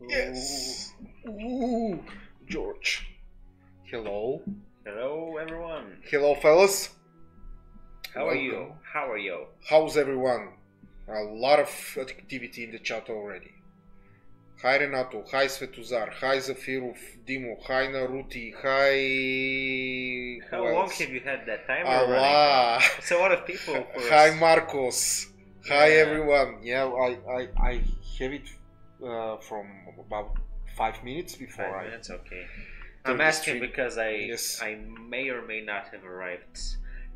Yes. Ooh, George. Hello. Hello, everyone. Hello, fellas. How are you? How are you? How's everyone? A lot of activity in the chat already. Hi Renato, hi Svetozar, hi Zafirov, Dimo, hi Naruti, hi... How long have you had that timer Allah. running? It's a lot of people for Hi us. Marcos. Hi Yeah. everyone. Yeah, I have it from about 5 minutes before 5 minutes, okay. Turn I'm the asking stream. because Yes. I may or may not have arrived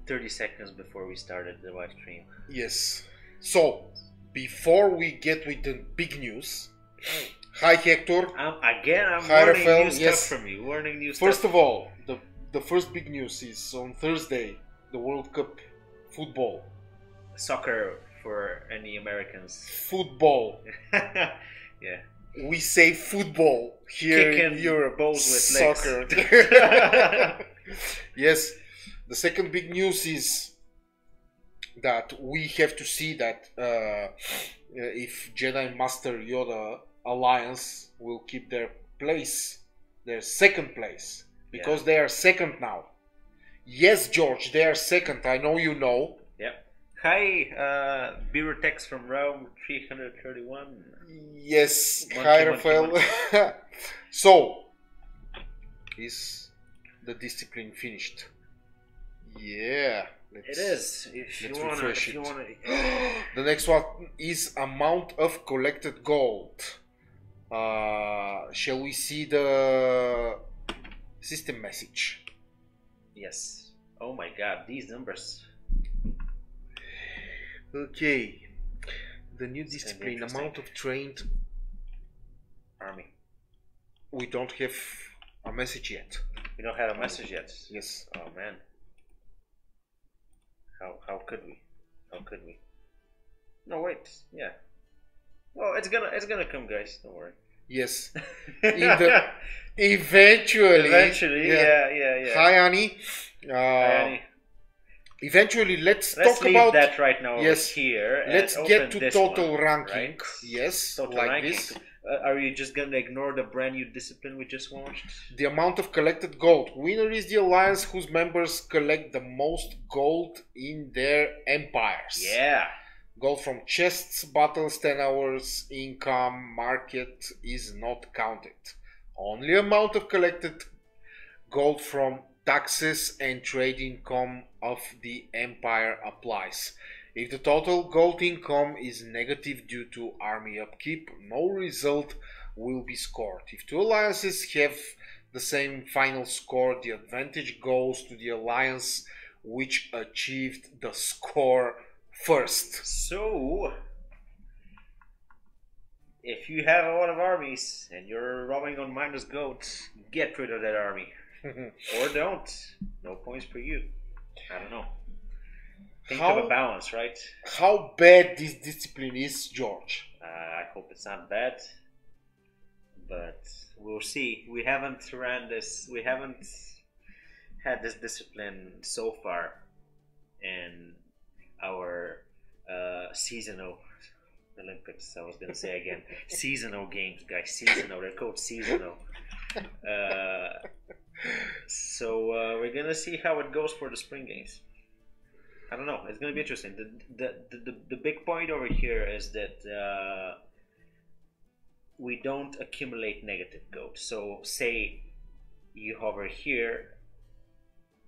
30 seconds before we started the live stream. Yes. So, before we get with the big news, hi Hector. I'm Hi, learning Rafael. new Yes. stuff from you. Learning new First stuff. of all, the first big news is on Thursday, the World Cup football. Soccer for any Americans. Football. Yeah. We say football here in Kicking Europe. balls with Soccer. legs. Yes. The second big news is that we have to see that if Jedi Master Yoda Alliance will keep their place, their second place, because they are second now. Yes, George, they are second. I know you know. Yep. Hi, Birotex from Rome 331. Yes, Monkey, hi monkey, Rafael. So, is the discipline finished? Yeah. It is. If you let's wanna, refresh if you it. wanna. The next one is amount of collected gold. Shall we see the system message? Yes. Oh my God, these numbers. Okay. The new It's gonna be discipline interesting. amount of trained. Army. We don't have a message yet. We don't have a message yet. Yes. Oh man. How could we? How could we? No wait. Yeah. Well, it's gonna come, guys. Don't worry. Yes. Eventually. Eventually. Yeah. Hi Annie. Hi, Annie. Eventually, let's Let's talk leave about that right now yes. over here. Let's and get open to this total one, ranking. right? Yes, Total like ranking. this. Are you just gonna ignore the brand new discipline we just launched? The amount of collected gold. Winner is the alliance whose members collect the most gold in their empires. Yeah. Gold from chests, battles, 10 hours, income, market is not counted. Only amount of collected gold from taxes and trade income of the empire applies. If the total gold income is negative due to army upkeep, no result will be scored. If two alliances have the same final score, the advantage goes to the alliance which achieved the score first. So, if you have a lot of armies and you're rolling on minus gold, get rid of that army. Or don't. No points for you. I don't know. Think of a balance, right? How bad this discipline is, George? I hope it's not bad. But we'll see. We haven't ran this. We haven't had this discipline so far in our seasonal Olympics. I was gonna say again, seasonal games, guys. Seasonal. They're called seasonal. So we're gonna see how it goes for the spring games. I don't know. It's gonna be interesting. The big point over here is that we don't accumulate negative gold. So say you hover here,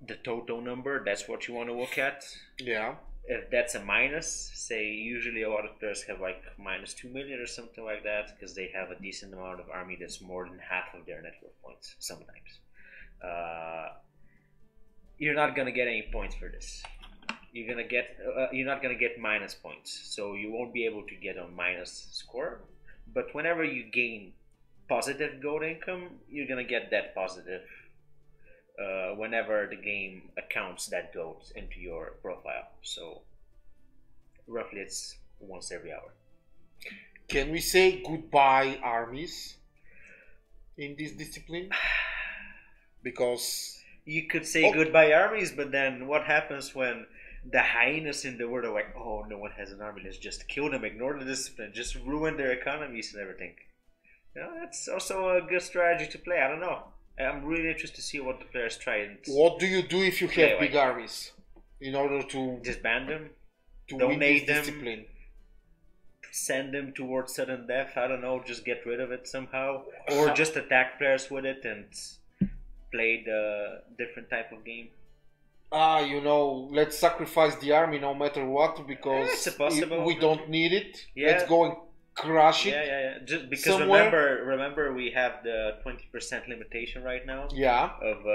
the total number. That's what you want to look at. Yeah. If that's a minus, say usually a lot of players have like minus 2 million or something like that because they have a decent amount of army that's more than half of their network points sometimes. You're not gonna get any points for this. You're not gonna get minus points, so you won't be able to get a minus score. But whenever you gain positive gold income, you're gonna get that positive whenever the game accounts that gold into your profile. So roughly it's once every hour. Can we say goodbye armies in this discipline? Because you could say goodbye armies, but then what happens when the hyenas in the world are like, oh, no one has an army, let's just kill them, ignore the discipline, just ruin their economies and everything. Yeah, that's also a good strategy to play. I don't know. I'm really interested to see what the players try and What do you do if you play have big like. armies in order Disband them, win this donate them, discipline? send them towards sudden death. I don't know, just get rid of it somehow, or just attack players with it and play the different type of game. Let's sacrifice the army no matter what because it's possible. we don't need it. Yeah. Let's go and crush it. Yeah. Just because somewhere. remember we have the 20% limitation right now. Yeah. Of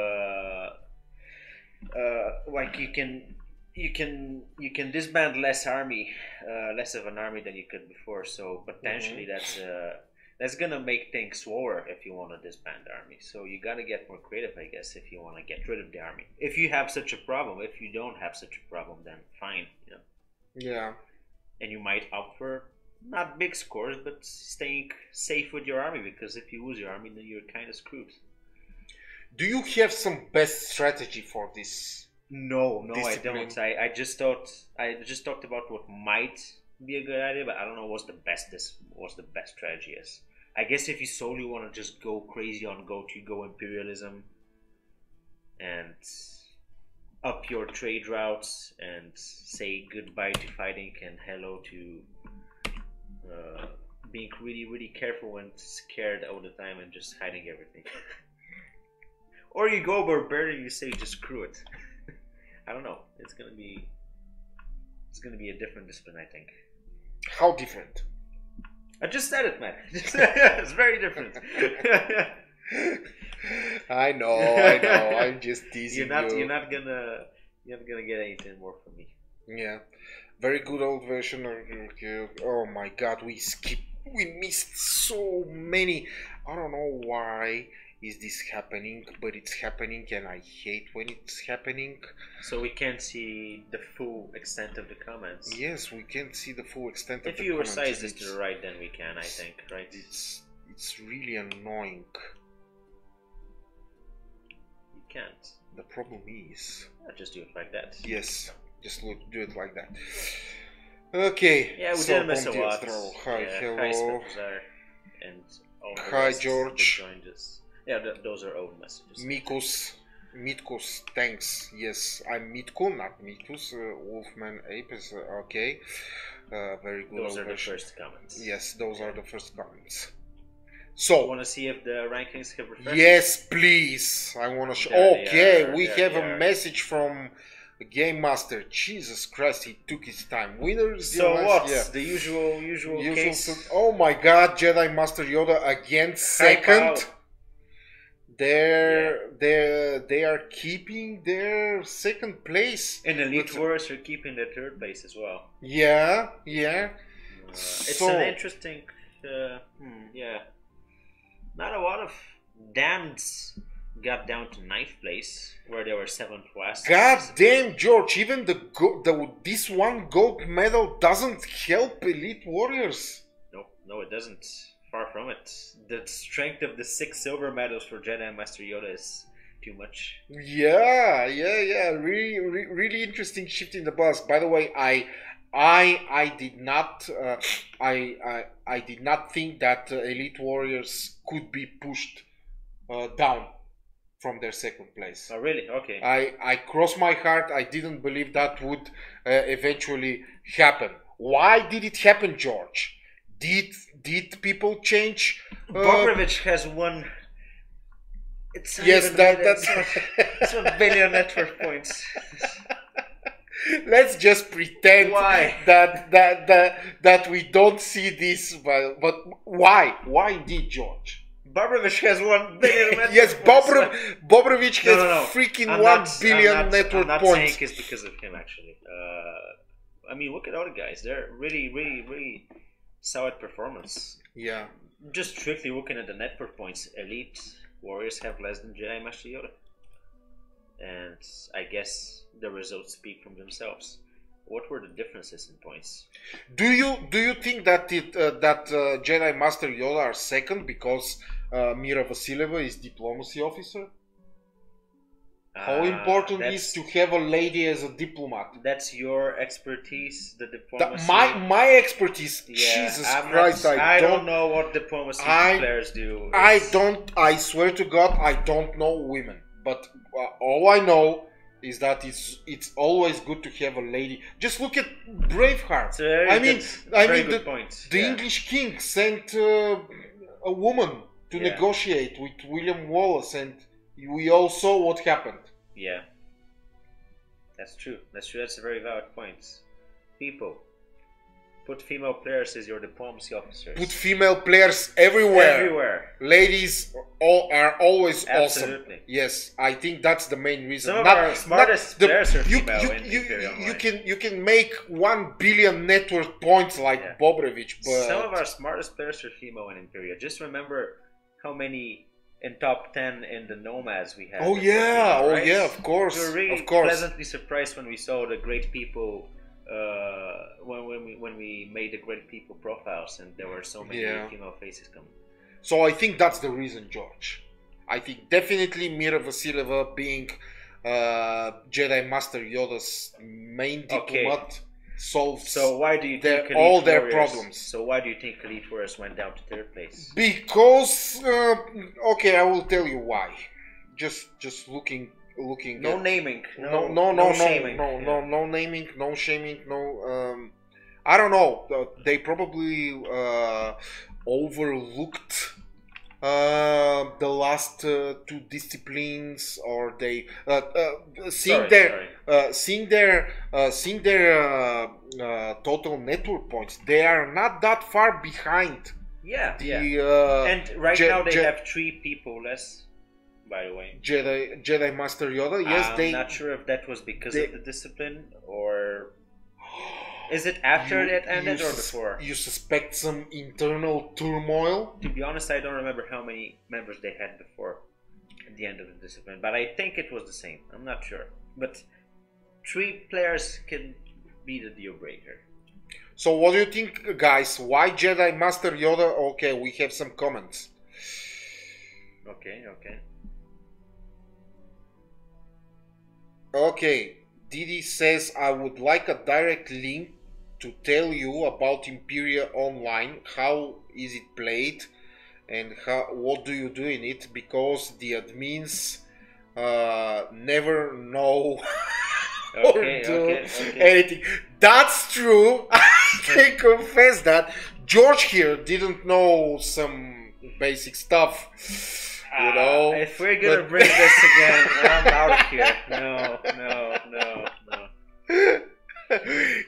like you can disband less of an army than you could before. So potentially that's gonna make things slower if you want to disband the army. So you gotta get more creative, I guess, if you want to get rid of the army. If you have such a problem, if you don't have such a problem, then fine, Yeah. And you might opt for not big scores, but staying safe with your army, because if you lose your army, then you're kind of screwed. Do you have some best strategy for this? No, discipline? I don't. I just talked about what might be a good idea, but I don't know what's the best strategy is. I guess if you solely want to just go crazy on go imperialism and up your trade routes and say goodbye to fighting and hello to being really, really careful and scared all the time and just hiding everything. Or you go barbarian, you say just screw it. I don't know. It's gonna be a different discipline, I think. How different? I just said it, man. It's very different. I know. I'm just teasing you. You're not gonna get anything more from me. Yeah, very good old version of. Oh my God, we missed so many. I don't know why is this happening, but it's happening, and I hate when it's happening. So we can't see the full extent of the comments. Yes, we can't see the full extent of the comments. If you resize this to the right, then we can, I think, right? It's really annoying. You can't. The problem is... just do it like that. Yes, just do it like that. Okay. Yeah, we didn't miss a lot. Hi, hello. Hi, Spinoza, and all the hi, rest George. that joined us. Yeah, those are old messages. Mitkus, thanks. Yes, I'm Mitko, not Mitus. Wolfman Ape is okay. Very good. Those are the first comments. Yes, those are the first comments. So, you want to see if the rankings have refreshed? Yes, please. I want to show. Okay, we have a message from the Game Master. Jesus Christ, he took his time. Winners. So what's the usual case? Oh my God, Jedi Master Yoda again second. They are keeping their second place. And Elite Warriors are keeping their third place as well. Yeah. It's an interesting. Not a lot of damns got down to 9th place, where they were 7th last. God damn, George! Even this one gold medal doesn't help Elite Warriors. No, it doesn't. Far from it. The strength of the 6 silver medals for Jedi Master Yoda is too much. Yeah. Really interesting shift in the bus. By the way, I did not I did not think that Elite Warriors could be pushed down from their second place. Oh really? Okay. I crossed my heart. I didn't believe that would eventually happen. Why did it happen, George? Did people change? Bobrovich has won. It's that's 1 billion net worth points. Let's just pretend that we don't see this, but why? Why indeed, George? Bobrovich has 1 billion net yes, Bobrovich has freaking 1 billion net worth points. I'm not saying it's because of him, actually. I mean, look at all the guys. They're really solid performance. Yeah. Just strictly looking at the net worth points, Elite Warriors have less than Jedi Master Yoda. And I guess the results speak from themselves. What were the differences in points? Do you think that Jedi Master Yoda are second because Mira Vasilieva is diplomacy officer? How important is to have a lady as a diplomat? That's your expertise, the diplomacy. My expertise. Yeah, Jesus Christ! I don't know what diplomacy players do. I swear to God, I don't know women. But all I know is that it's always good to have a lady. Just look at Braveheart. The English king sent a woman to negotiate with William Wallace, and we all saw what happened. Yeah, that's true. That's a very valid point. People, put female players as your diplomacy officers. Put female players everywhere. Everywhere. Ladies are always Absolutely. awesome. Yes, I think that's the main reason. Some of our smartest players are female in Imperial Online. You can make 1 billion net worth points like Bobrovich, but some of our smartest players are female in Imperial. Just remember how many in top 10 in the Nomads we had. Oh yeah, of course. We were really pleasantly surprised when we saw the great people. When we made the great people profiles, and there were so many female faces coming. So I think that's the reason, George. I think definitely Mira Vasileva being Jedi Master Yoda's main diplomat solves so why do you think all their problems. So why do you think Elite Warriors went down to 3rd place? Because I will tell you why. Just looking no naming, no naming, no shaming, no I don't know, they probably overlooked the last 2 disciplines, or they seeing their total network points, they are not that far behind. And right now they have 3 people less. By the way, Jedi Master Yoda. Yes, I'm not sure if that was because of the discipline, or is it after it ended or before? You suspect some internal turmoil? To be honest, I don't remember how many members they had before at the end of the discipline, but I think it was the same. I'm not sure, but 3 players can be the deal breaker. So, what do you think, guys? Why Jedi Master Yoda? Okay, we have some comments. Okay, Didi says, I would like a direct link to tell you about Imperial Online. How is it played and what do you do in it? Because the admins never know anything. That's true. I can confess that. George here didn't know some basic stuff. You know, if we're gonna bring this again, I'm out of here. No.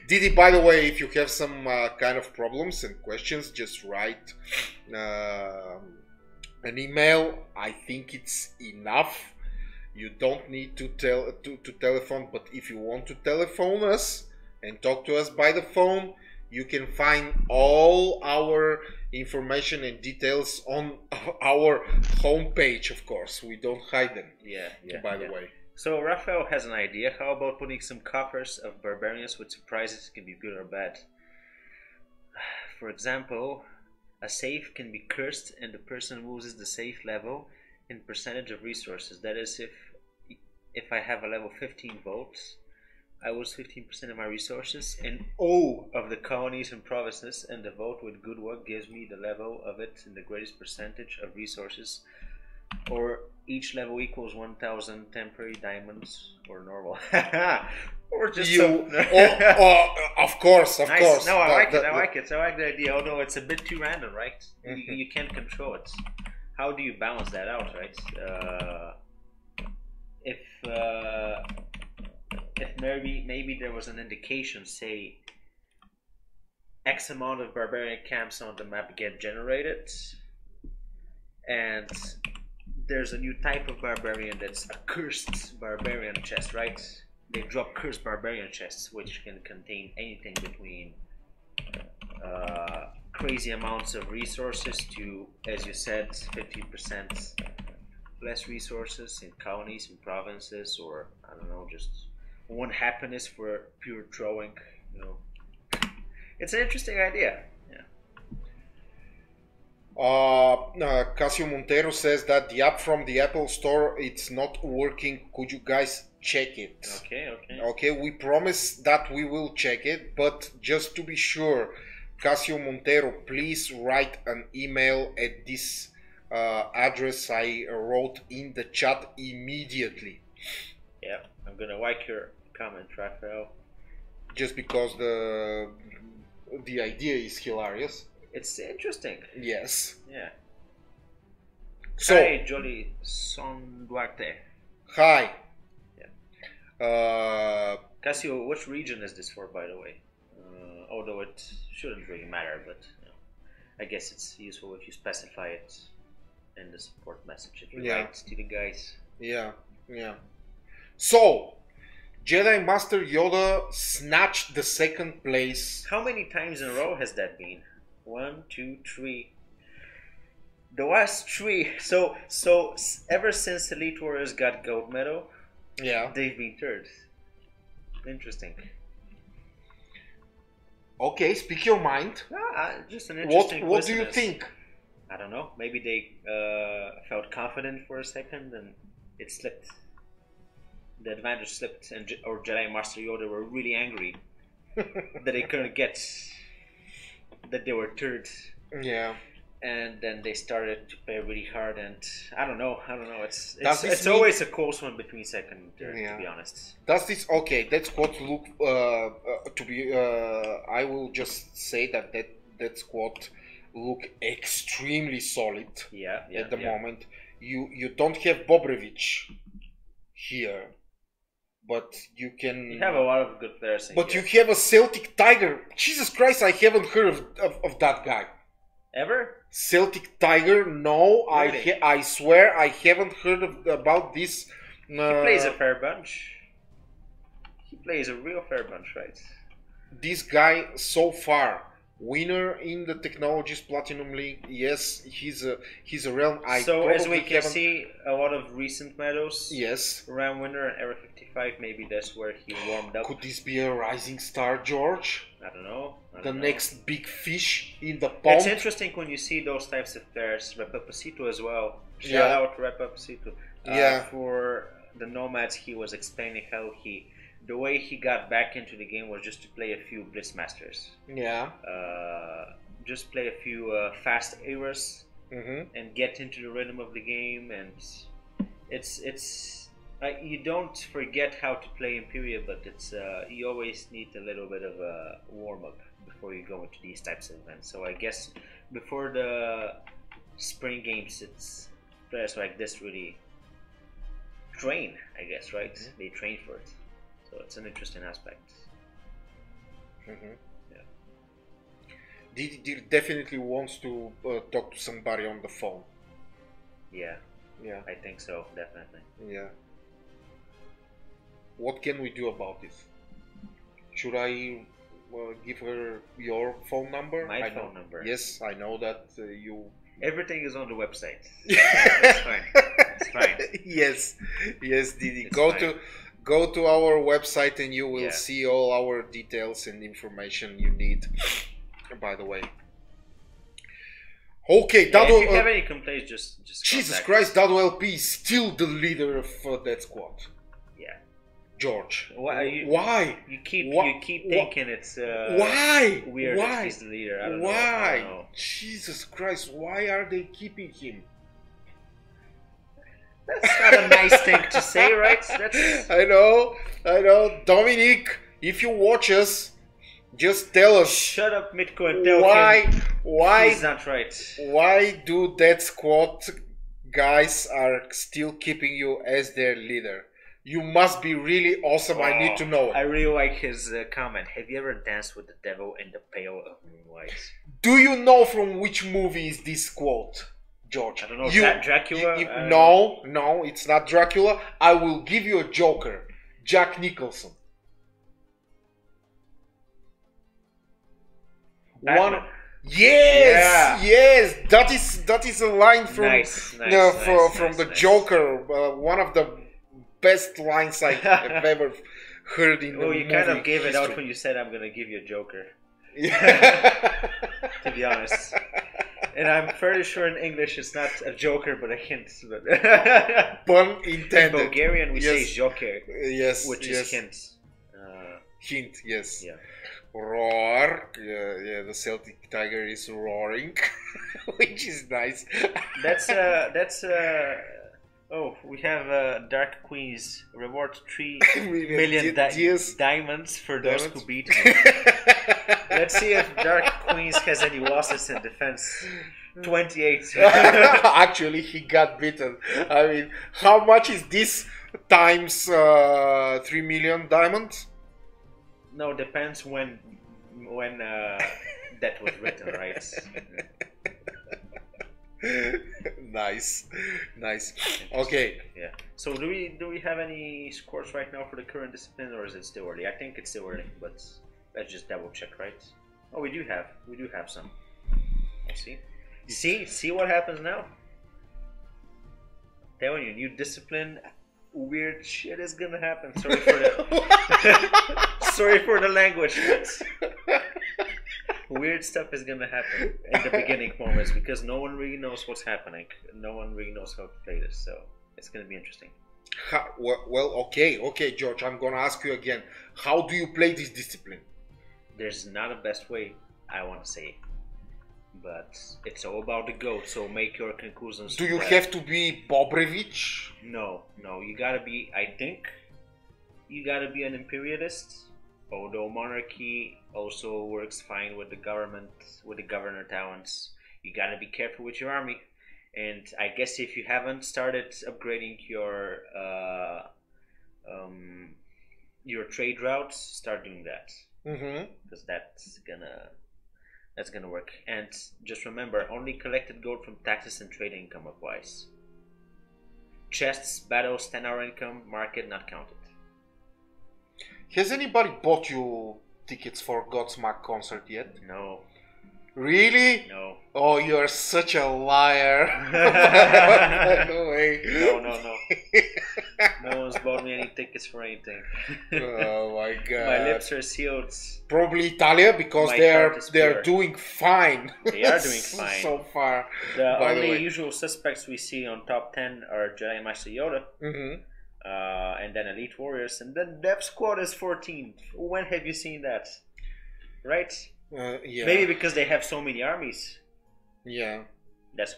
Didi, by the way, if you have some kind of problems and questions, just write an email. I think it's enough. You don't need to telephone, but if you want to telephone us and talk to us by the phone, you can find all our information and details on our homepage, of course. We don't hide them. By the way. So Raphael has an idea. How about putting some coffers of barbarians with surprises? It can be good or bad. For example, a safe can be cursed and the person loses the safe level in percentage of resources. That is, if I have a level 15 votes, I lose 15% of my resources in all of the colonies and provinces, and the vote with good work gives me the level of it in the greatest percentage of resources, or each level equals 1,000 temporary diamonds or normal. Or just of course. No, I like it. I like the idea. Although it's a bit too random, right? You can't control it. How do you balance that out, right? If maybe there was an indication, say X amount of barbarian camps on the map get generated, and there's a new type of barbarian that's a cursed barbarian chest, right? They drop cursed barbarian chests, which can contain anything between crazy amounts of resources to, as you said, 15% less resources in colonies and provinces, or I don't know, just 1 happiness for pure throwing. You know, it's an interesting idea. Casio Montero says that the app from the Apple Store, it's not working. Could you guys check it? Okay, okay. Okay, we promise that we will check it, but just to be sure, Casio Montero, please write an email at this address I wrote in the chat immediately. Yeah, I'm gonna like your comment, Raphael. Just because the idea is hilarious. It's interesting. Yes. Yeah. So, Hi, Jolly Son Duarte. hi. Yeah. Casio, which region is this for, by the way? Although it shouldn't really matter, but you know, I guess it's useful if you specify it in the support message if you write to the guys. Yeah, yeah. So, Jedi Master Yoda snatched the second place. How many times in a row has that been? 1, 2, 3. The last 3. So ever since Elite Warriors got gold medal, Yeah. they've been third. Interesting. Okay, speak your mind. Just an interesting. What do you coincidence. think? I don't know. Maybe they felt confident for a second and it slipped. The advantage slipped, and or Jedi Master Yoda were really angry that they couldn't get that they were third, Yeah. and then they started to play really hard. And I don't know. Does It's this it's mean- always a close one between second and third, Yeah. to be honest. Does this That squad look to be? I will just say that squad look extremely solid Yeah. at the moment. You don't have Bobrovich here, but you can. You have a lot of good players in But here. you have a Celtic Tiger. Jesus Christ, I haven't heard of that guy. Ever? Celtic Tiger? No, Really? I swear I haven't heard about this. He plays a fair bunch. He plays a real fair bunch, right? This guy so far winner in the Technologies Platinum League. Yes, he's a realm. So as we probably can haven't- see, a lot of recent medals. Yes. Round winner and Era 55. Maybe that's where he warmed up. Could this be a rising star, George? I don't know. The next big fish in the It's pond. interesting when you see those types of players. Repapacito as well. Shout Yeah. out Repapacito. Yeah. For the Nomads, he was explaining how the way he got back into the game was just to play a few Blitzmasters. Yeah. Just play a few fast eras Mm-hmm. and get into the rhythm of the game. And it's you don't forget how to play Imperia, but it's you always need a little bit of a warm up before you go into these types of events. So I guess before the spring games, it's players like this really train. I guess, right? Mhm. They train for it, so it's an interesting aspect. Mm-hmm. Yeah. Didi definitely wants to talk to somebody on the phone. Yeah, Yeah. I think so, definitely. Yeah. What can we do about this? Should I give her your phone number? My I know- phone number. Yes, I know that you. Everything is on the website. It's fine. It's fine. Yes, yes, Didi. It's Go fine. to our website and you will Yeah. see all our details and information you need. By the way. Okay, Yeah, Dado. if you have any complaints, just Jesus contact Christ, us. Dado LP is still the leader of that squad. Yeah. George. Why are you- Why? You keep Wha- thinking it's Why? weird Why? that he's the leader. I don't know. I Why? don't know. Jesus Christ, why are they keeping him? That's not a nice thing to say, right? That's I know. Dominic, if you watch us, just tell us shut up, Mitko, and tell him why he's not right. why do that squad guys are still keeping you as their leader? You must be really awesome. I need to know. I really like his comment. Have you ever danced with the devil in the pale of moonlight? Do you know from which movie is this quote, George? I don't know. Dracula? No, it's not Dracula. I will give you a joker. Jack Nicholson. Batman. Yes, Yeah. yes. That is a line from Nice, from the nice. Joker. One of the best lines I have ever heard in the Oh, you movie kind of gave it out history. when you said I'm gonna give you a Joker. Yeah. To be honest, And I'm fairly sure in English it's not a joker but a hint. But Pun in intended. Bulgarian we say Yes. joker, Yes, which yes. is hint. Hint, yes. Yeah. Roar. Yeah, the Celtic Tiger is roaring, which is nice. That's oh, we have Dark Queen's reward 3 million Yes. diamonds for those Diamonds. who beat me. Let's see if Dark Queens has any losses in defense. 28. Actually, he got beaten. I mean, how much is this times 3 million diamonds? No, depends when that was written, right? Nice, nice. Okay. Yeah. So do we have any scores right now for the current discipline, or is it still early? I think it's still early, but let's just double check, right? Oh, we do have some. Let's see. See what happens now. Telling you, new discipline, weird shit is gonna happen. Sorry for the sorry for the language, but weird stuff is gonna happen in the beginning moments because no one really knows what's happening. No one really knows how to play this, so it's gonna be interesting. Well, okay, George. I'm gonna ask you again. How do you play this discipline? There's not a best way, I want to say, but it's all about the goat. So make your conclusions. Do you from have to be Bobrevich? No. You gotta be. I think you gotta be an imperialist. Although monarchy also works fine with the government, with the governor talents. You gotta be careful with your army, and I guess if you haven't started upgrading your trade routes, start doing that. Because that's gonna work. And just remember, only collected gold from taxes and trade income applies. Chests, battles, 10-hour income, market not counted. Has anybody bought you tickets for Godsmack concert yet? No. Really? No. Oh, you're such a liar. No way. No. No one's bought me any tickets for anything. Oh my god. My lips are sealed. Probably Italia because My they're heart is they're pure. doing fine. They are doing fine. so far. The By the only way. usual suspects we see on top 10 are Jedi Master Yoda, and then Elite Warriors, and then Dev Squad is 14. When have you seen that? Right? Yeah. Maybe because they have so many armies. Yeah. That's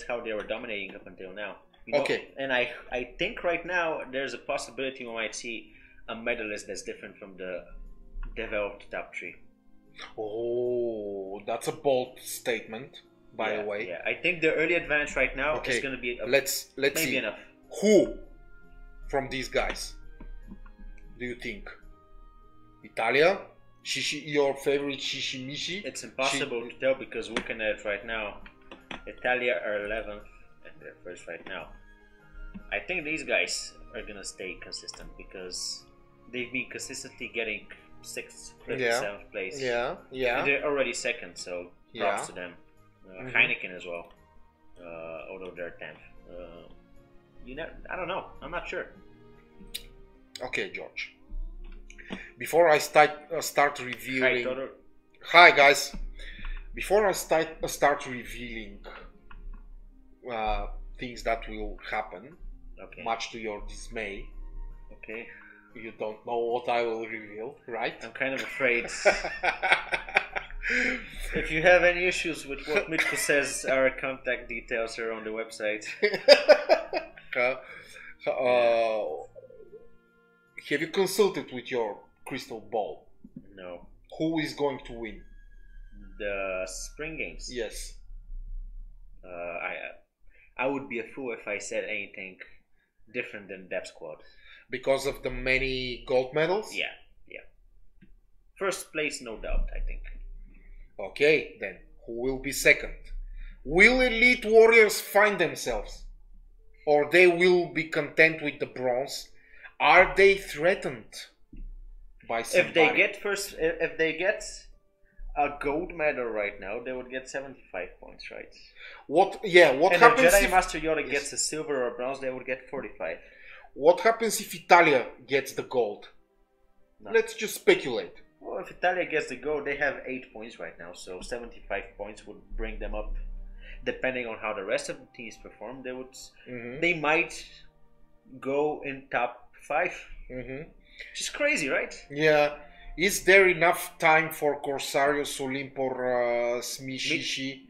how they were dominating up until now. You know, Okay. And I think right now there's a possibility we might see a medalist that's different from the developed top 3. Oh, that's a bold statement, by the way. Yeah, I think the early advance right now Okay. is going to be Let's maybe see. enough. Who from these guys do you think? Italia? Your favorite Shishimishi? It's impossible to tell because looking at it right now, Italia are 11th and they're first right now. I think these guys are gonna stay consistent because they've been consistently getting 6th, 5th, Yeah. 7th place. Yeah, yeah. And they're already second, so props Yeah. to them. Heineken as well, although they're 10th. I don't know. I'm not sure. Okay, George. Before I start revealing, Hi, Todor. hi guys. Before I start revealing things that will happen, Okay. much to your dismay, Okay. you don't know what I will reveal, right? I'm kind of afraid. If you have any issues with what Mitko says, our contact details are on the website. Have you consulted with your crystal ball? No. Who is going to win? The spring games. Yes. I would be a fool if I said anything different than Dev Squad. Because of the many gold medals? Yeah. First place, no doubt, I think. Okay, then who will be second? Will Elite Warriors find themselves? Or they will be content with the bronze? Are they threatened by somebody? If they get a gold medal right now, they would get 75 points, right? What And happens if Jedi if Master Yoda gets a silver or bronze, they would get 45. what happens if Italia gets the gold? No. Let's just speculate. Well, if Italia gets the gold, they have 8 points right now, so 75 points would bring them up depending on how the rest of the teams perform, Mm-hmm. they might go in top 5. Mm-hmm. Which is crazy, right? Yeah. Is there enough time for Corsarios, Olimpor, Smishishi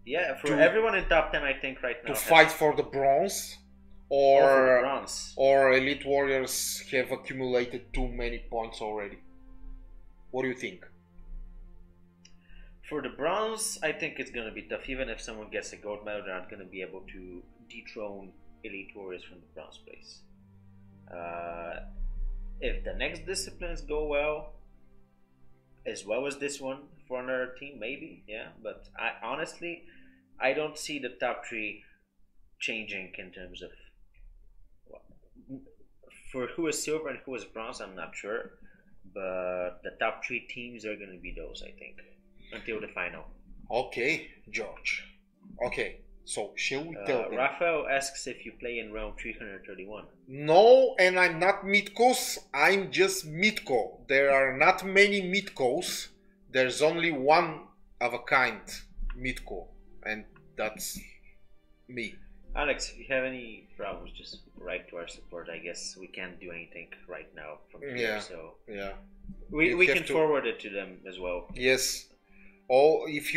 Yeah, for To- everyone in top 10, I think right now to has- fight for the bronze? or for the Or bronze. Elite Warriors have accumulated too many points already? What do you think? For the bronze, I think it's gonna be tough. Even if someone gets a gold medal, they're not gonna be able to dethrone Elite Warriors from the bronze place. If the next disciplines go well, as well as this one for another team, maybe, yeah. But I honestly, I don't see the top 3 changing in terms of for who is silver and who is bronze. I'm not sure, but the top 3 teams are gonna be those, I think, until the final. Okay, George. Okay, so shall we tell them? Rafael asks if you play in round 331. No, and I'm not Mitkos, I'm just Mitko. There are not many Mitkos. There's only one of a kind Mitko, and that's me. Alex, if you have any problems, just write to our support. I guess we can't do anything right now from here, Yeah. so Yeah. we You can have to- forward it to them as well. Yes. Oh, if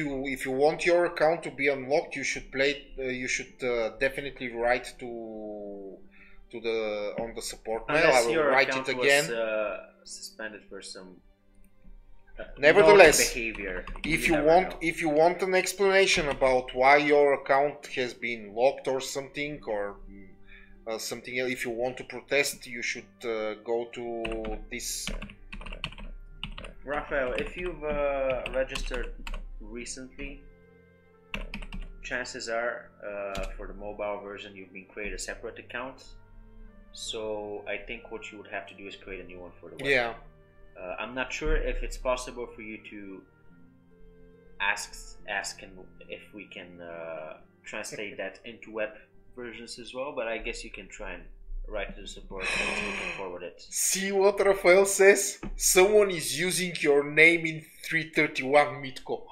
you want your account to be unlocked, you should definitely write to the on the support mail. I Unless will your write account it again. was suspended for some Nevertheless, naughty behavior. If you never want, know. if you want an explanation about why your account has been locked or something, or something else, if you want to protest, you should go to this. Raphael, if you've registered recently, chances are for the mobile version you've been created a separate account. So I think what you would have to do is create a new one for the web. Yeah. I'm not sure if it's possible for you to ask and if we can translate that into web versions as well, but I guess you can try and write to the support and we can forward it. See what Rafael says? Someone is using your name in 331 Mitko.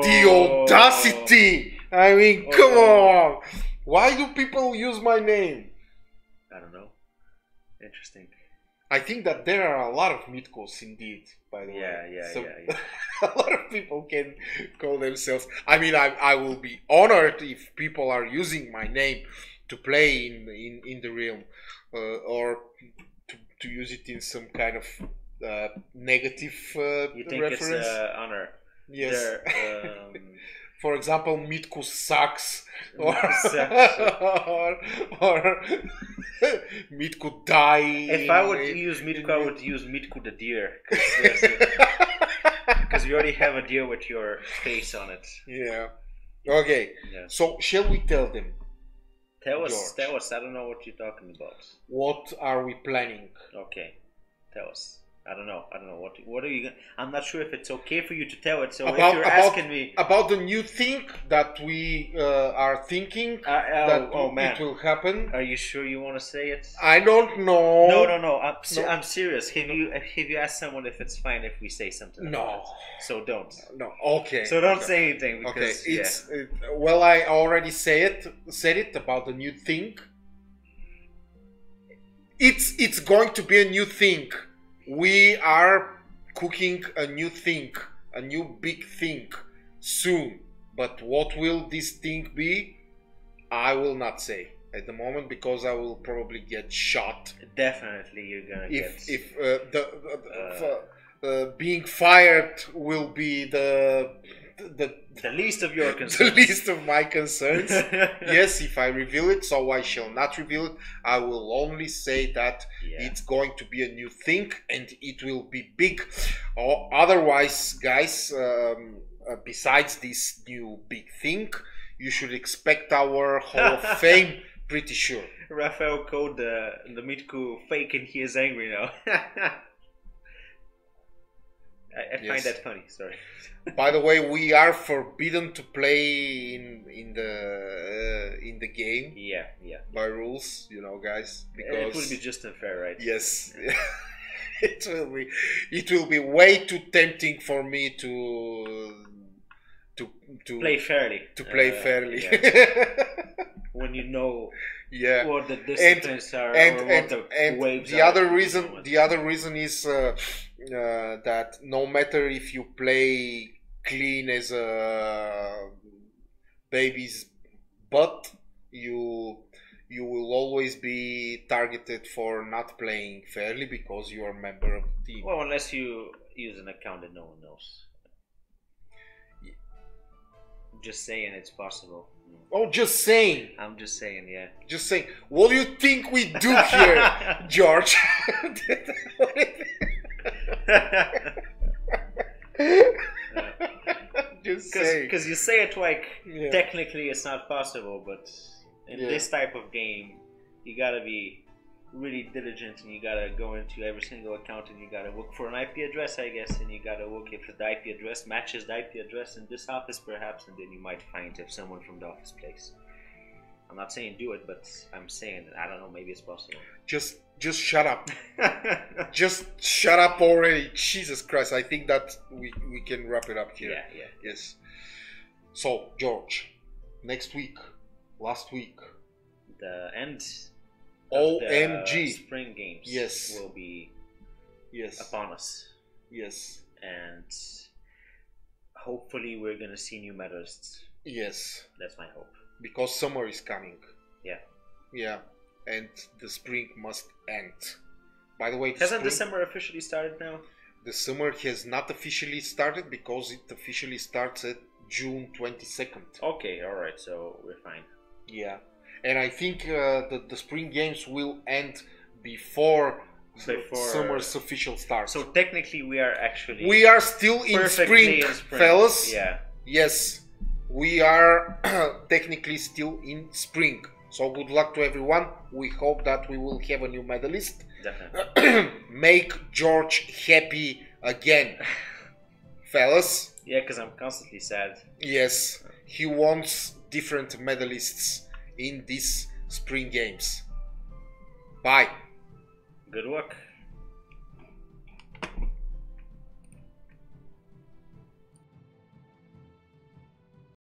The audacity! I mean, come on! Why do people use my name? I don't know. Interesting. I think that there are a lot of Mitkos indeed, by the way. Yeah. A lot of people can call themselves. I mean, I will be honored if people are using my name to play in the realm, or to use it in some kind of negative You think reference. it's an honor? Yes. There, For example, Mitko sucks, or Mitko or Mitko die. If I would use Mitko, I would use Mitko the deer, because we already have a deer with your face on it. Yeah. Okay. Yeah. So shall we tell them Tell us. George. I don't know what you're talking about. what are we planning? Okay, tell us. I don't know. What are you? I'm not sure if it's okay for you to tell it. So if you're asking me about the new thing that we are thinking that man, it will happen, are you sure you want to say it? I don't know. No. I'm serious. Have you asked someone if it's fine if we say something? No. About it? So don't. No. Okay. So don't Okay. say anything Okay. because Well, I already said it about the new thing. It's going to be a new thing. We are cooking a new thing, a new big thing soon. But what will this thing be? I will not say at the moment because I will probably get shot. definitely you're gonna If get being fired will be the the least of your the concerns. least of my concerns. Yes, if I reveal it, so I shall not reveal it. I will only say that Yeah. it's going to be a new thing and it will be big. Or otherwise, guys, besides this new big thing, you should expect our Hall of Fame pretty sure. Raphael called the Mitko fake and he is angry now. I Yes. find that funny. Sorry. By the way, we are forbidden to play in the game Yeah. by rules, you know, guys. It would be just unfair, right? Yes, it will be way too tempting for me to play fairly. to play fairly. Yeah. When you know yeah. what the disciplines are, or what the waves the are. other reason is that no matter if you play clean as a baby's butt, you will always be targeted for not playing fairly because you are a member of the team. Well, unless you use an account that no one knows. Just saying, it's possible. Oh, just saying. I'm just saying, yeah. Just saying. What do you think we do here, George? Just saying. Because you say it like Yeah. technically it's not possible, but in Yeah. this type of game, you gotta be really diligent, and you gotta go into every single account, and you gotta look for an IP address, I guess, and you gotta look if the IP address matches the IP address in this office, perhaps, and then you might find if someone from the office plays. I'm not saying do it, but I'm saying I don't know. Maybe it's possible. Just shut up. Just shut up already. Jesus Christ. I think that we can wrap it up here. Yeah. Yes. So, George, next week, last week, The end. OMG. The spring games. Yes. Will be Yes. upon us, Yes. and hopefully we're gonna see new medalists. Yes. That's my hope. Because summer is coming. Yeah. Yeah. And the spring must end. By the way, Hasn't December officially started now? the summer has not officially started because it officially starts at June 22nd. Okay, all right. So we're fine. Yeah. And I think the spring games will end before summer's official start. So technically, we are actually We are still in perfectly spring, in spring. fellas. Yeah. Yes, we are technically still in spring. So good luck to everyone. We hope that we will have a new medalist. Definitely. Make George happy again, fellas. Yeah, because I'm constantly sad. Yes, he wants different medalists in these spring games. Bye. Good luck.